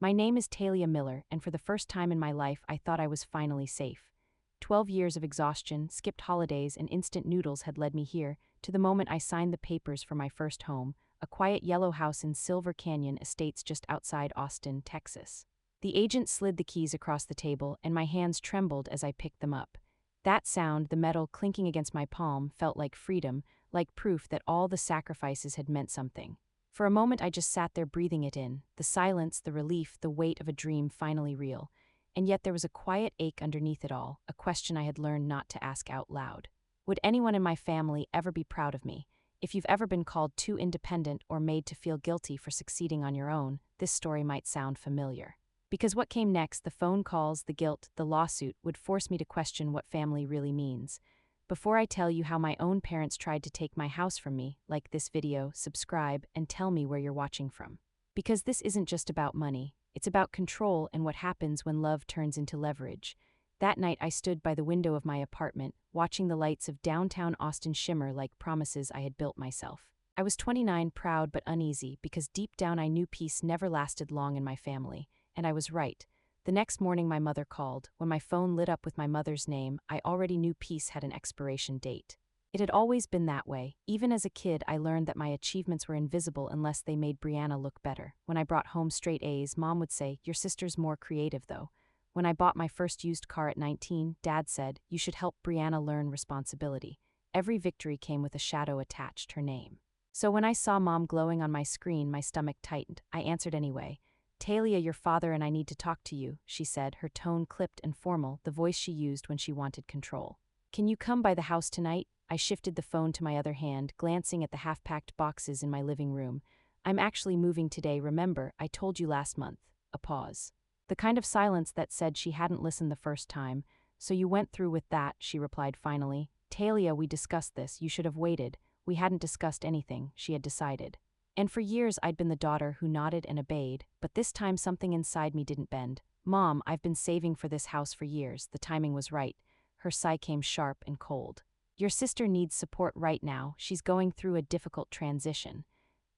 My name is Talia Miller, and for the first time in my life, I thought I was finally safe. 12 years of exhaustion, skipped holidays, and instant noodles had led me here, to the moment I signed the papers for my first home, a quiet yellow house in Silver Canyon Estates just outside Austin, Texas. The agent slid the keys across the table, and my hands trembled as I picked them up. That sound, the metal clinking against my palm, felt like freedom, like proof that all the sacrifices had meant something. For a moment I just sat there breathing it in, the silence, the relief, the weight of a dream finally real. And yet there was a quiet ache underneath it all, a question I had learned not to ask out loud. Would anyone in my family ever be proud of me? If you've ever been called too independent or made to feel guilty for succeeding on your own, this story might sound familiar. Because what came next, the phone calls, the guilt, the lawsuit, would force me to question what family really means. Before I tell you how my own parents tried to take my house from me, like this video, subscribe, and tell me where you're watching from. Because this isn't just about money, it's about control and what happens when love turns into leverage. That night I stood by the window of my apartment, watching the lights of downtown Austin shimmer like promises I had built myself. I was 29, proud but uneasy, because deep down I knew peace never lasted long in my family. And I was right. The next morning my mother called. When my phone lit up with my mother's name, I already knew peace had an expiration date. It had always been that way. Even as a kid, I learned that my achievements were invisible unless they made Brianna look better. When I brought home straight A's, Mom would say, "Your sister's more creative, though." When I bought my first used car at 19, Dad said, "You should help Brianna learn responsibility." Every victory came with a shadow attached, her name. So when I saw Mom glowing on my screen, my stomach tightened. I answered anyway. "Talia, your father and I need to talk to you," she said, her tone clipped and formal, the voice she used when she wanted control. "Can you come by the house tonight?" I shifted the phone to my other hand, glancing at the half-packed boxes in my living room. "I'm actually moving today, remember, I told you last month." A pause. The kind of silence that said she hadn't listened the first time. "So you went through with that," she replied finally. "Talia, we discussed this, you should have waited." We hadn't discussed anything, she had decided. And for years I'd been the daughter who nodded and obeyed, but this time something inside me didn't bend. "Mom, I've been saving for this house for years, the timing was right." Her sigh came sharp and cold. "Your sister needs support right now, she's going through a difficult transition."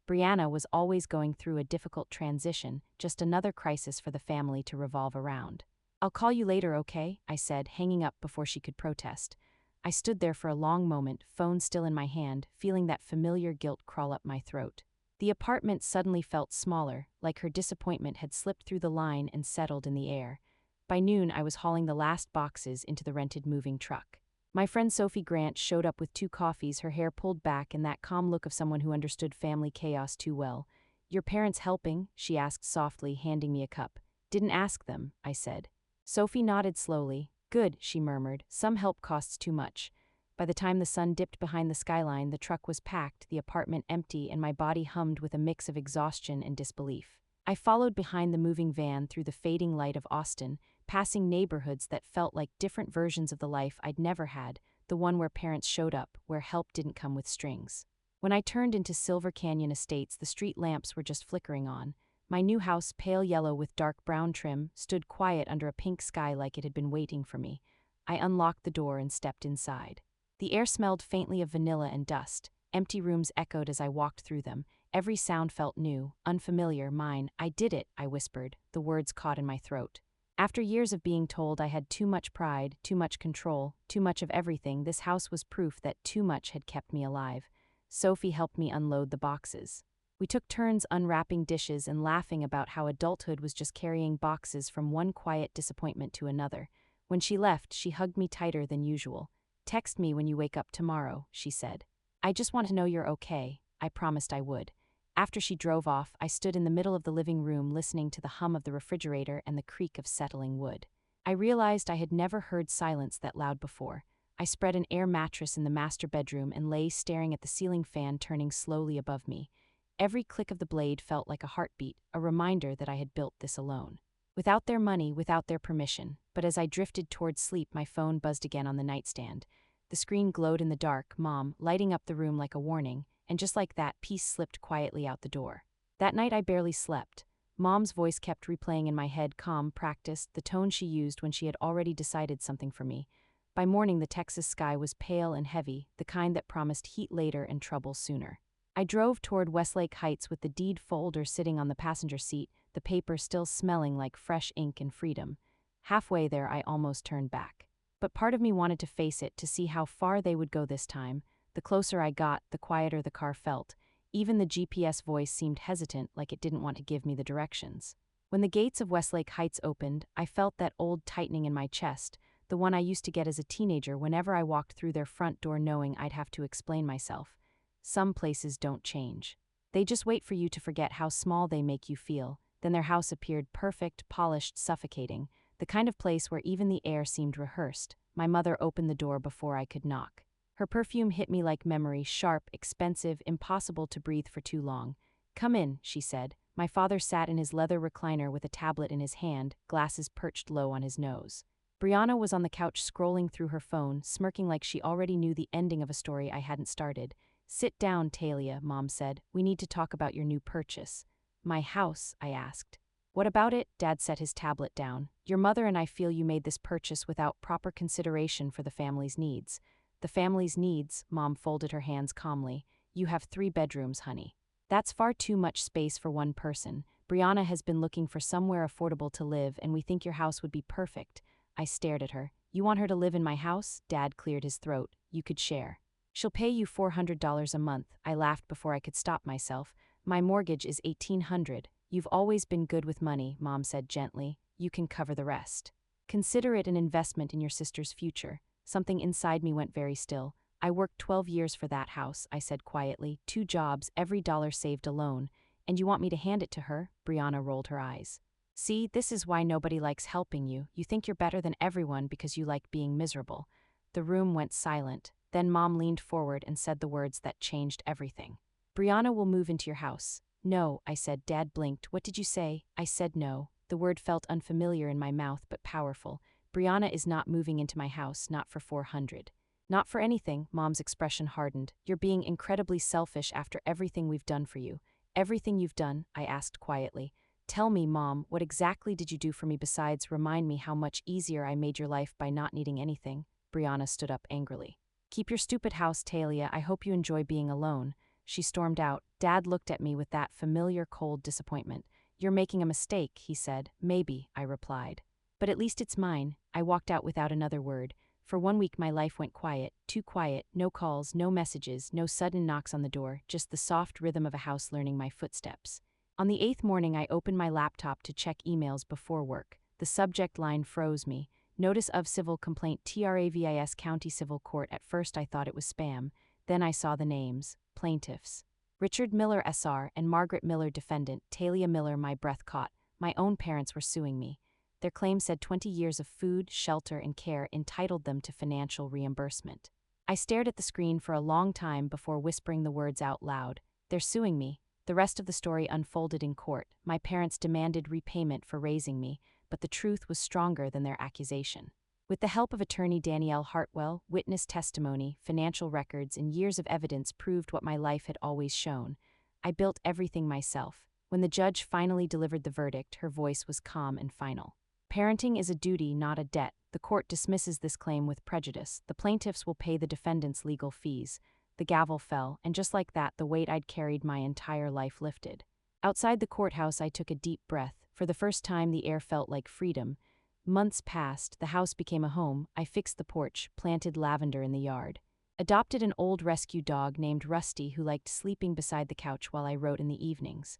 Brianna was always going through a difficult transition, just another crisis for the family to revolve around. "I'll call you later, okay?" I said, hanging up before she could protest. I stood there for a long moment, phone still in my hand, feeling that familiar guilt crawl up my throat. The apartment suddenly felt smaller, like her disappointment had slipped through the line and settled in the air. By noon, I was hauling the last boxes into the rented moving truck. My friend Sophie Grant showed up with 2 coffees, her hair pulled back and that calm look of someone who understood family chaos too well. "Your parents helping?" she asked softly, handing me a cup. "Didn't ask them," I said. Sophie nodded slowly. "Good," she murmured. "Some help costs too much." By the time the sun dipped behind the skyline, the truck was packed, the apartment empty, and my body hummed with a mix of exhaustion and disbelief. I followed behind the moving van through the fading light of Austin, passing neighborhoods that felt like different versions of the life I'd never had, the one where parents showed up, where help didn't come with strings. When I turned into Silver Canyon Estates, the street lamps were just flickering on. My new house, pale yellow with dark brown trim, stood quiet under a pink sky like it had been waiting for me. I unlocked the door and stepped inside. The air smelled faintly of vanilla and dust. Empty rooms echoed as I walked through them. Every sound felt new, unfamiliar, mine. "I did it," I whispered, the words caught in my throat. After years of being told I had too much pride, too much control, too much of everything, this house was proof that too much had kept me alive. Sophie helped me unload the boxes. We took turns unwrapping dishes and laughing about how adulthood was just carrying boxes from one quiet disappointment to another. When she left, she hugged me tighter than usual. "Text me when you wake up tomorrow," she said. "I just want to know you're okay." I promised I would. After she drove off, I stood in the middle of the living room listening to the hum of the refrigerator and the creak of settling wood. I realized I had never heard silence that loud before. I spread an air mattress in the master bedroom and lay staring at the ceiling fan turning slowly above me. Every click of the blade felt like a heartbeat, a reminder that I had built this alone. Without their money, without their permission. But as I drifted toward sleep, my phone buzzed again on the nightstand. The screen glowed in the dark, Mom, lighting up the room like a warning, and just like that, peace slipped quietly out the door. That night I barely slept. Mom's voice kept replaying in my head, calm, practiced, the tone she used when she had already decided something for me. By morning the Texas sky was pale and heavy, the kind that promised heat later and trouble sooner. I drove toward Westlake Heights with the deed folder sitting on the passenger seat, the paper still smelling like fresh ink and freedom. Halfway there, I almost turned back. But part of me wanted to face it to see how far they would go this time. The closer I got, the quieter the car felt. Even the GPS voice seemed hesitant, like it didn't want to give me the directions. When the gates of Westlake Heights opened, I felt that old tightening in my chest, the one I used to get as a teenager whenever I walked through their front door knowing I'd have to explain myself. Some places don't change. They just wait for you to forget how small they make you feel. Then their house appeared perfect, polished, suffocating, the kind of place where even the air seemed rehearsed. My mother opened the door before I could knock. Her perfume hit me like memory, sharp, expensive, impossible to breathe for too long. "Come in," she said. My father sat in his leather recliner with a tablet in his hand, glasses perched low on his nose. Brianna was on the couch scrolling through her phone, smirking like she already knew the ending of a story I hadn't started. "Sit down, Talia," Mom said. "We need to talk about your new purchase." "My house?" I asked. "What about it?" Dad set his tablet down. "Your mother and I feel you made this purchase without proper consideration for the family's needs." "The family's needs," Mom folded her hands calmly. "You have 3 bedrooms, honey. That's far too much space for one person. Brianna has been looking for somewhere affordable to live, and we think your house would be perfect." I stared at her. "You want her to live in my house?" Dad cleared his throat. "You could share. She'll pay you $400 a month." I laughed before I could stop myself. "My mortgage is $1,800. "You've always been good with money," Mom said gently. "You can cover the rest. Consider it an investment in your sister's future." Something inside me went very still. "I worked 12 years for that house," I said quietly. 2 jobs, every dollar saved alone. "And you want me to hand it to her?" Brianna rolled her eyes. "See, this is why nobody likes helping you. You think you're better than everyone because you like being miserable." The room went silent. Then Mom leaned forward and said the words that changed everything. "Brianna will move into your house." "No," I said. Dad blinked. "What did you say?" I said no. The word felt unfamiliar in my mouth but powerful. "Brianna is not moving into my house, not for 400. "Not for anything." Mom's expression hardened. "You're being incredibly selfish after everything we've done for you." "Everything you've done?" I asked quietly. "Tell me, Mom, what exactly did you do for me besides remind me how much easier I made your life by not needing anything?" Brianna stood up angrily. "Keep your stupid house, Talia. I hope you enjoy being alone." She stormed out. Dad looked at me with that familiar cold disappointment. "You're making a mistake," he said. "Maybe," I replied. "But at least it's mine." I walked out without another word. For 1 week my life went quiet, too quiet, no calls, no messages, no sudden knocks on the door, just the soft rhythm of a house learning my footsteps. On the 8th morning I opened my laptop to check emails before work. The subject line froze me. "Notice of civil complaint, Travis County Civil Court." At first I thought it was spam. Then I saw the names. Plaintiffs. Richard Miller SR and Margaret Miller defendant. Talia Miller. My breath caught. My own parents were suing me. Their claim said 20 years of food, shelter, and care entitled them to financial reimbursement. I stared at the screen for a long time before whispering the words out loud. "They're suing me." The rest of the story unfolded in court. My parents demanded repayment for raising me, but the truth was stronger than their accusation. With the help of attorney Danielle Hartwell, witness testimony, financial records, and years of evidence proved what my life had always shown. I built everything myself. When the judge finally delivered the verdict, her voice was calm and final. "Parenting is a duty, not a debt. The court dismisses this claim with prejudice. The plaintiffs will pay the defendant's legal fees." The gavel fell, and just like that, the weight I'd carried my entire life lifted. Outside the courthouse, I took a deep breath. For the first time, the air felt like freedom. Months passed, the house became a home. I fixed the porch, planted lavender in the yard. Adopted an old rescue dog named Rusty who liked sleeping beside the couch while I wrote in the evenings.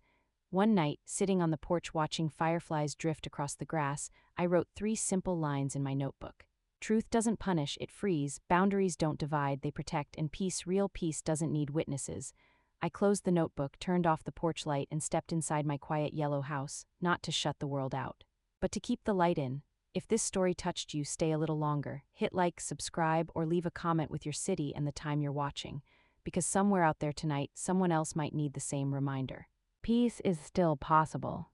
One night, sitting on the porch watching fireflies drift across the grass, I wrote 3 simple lines in my notebook. "Truth doesn't punish, it frees. Boundaries don't divide, they protect. And peace, real peace, doesn't need witnesses." I closed the notebook, turned off the porch light, and stepped inside my quiet yellow house, not to shut the world out, but to keep the light in. If this story touched you, stay a little longer. Hit like, subscribe, or leave a comment with your city and the time you're watching, because somewhere out there tonight, someone else might need the same reminder. Peace is still possible.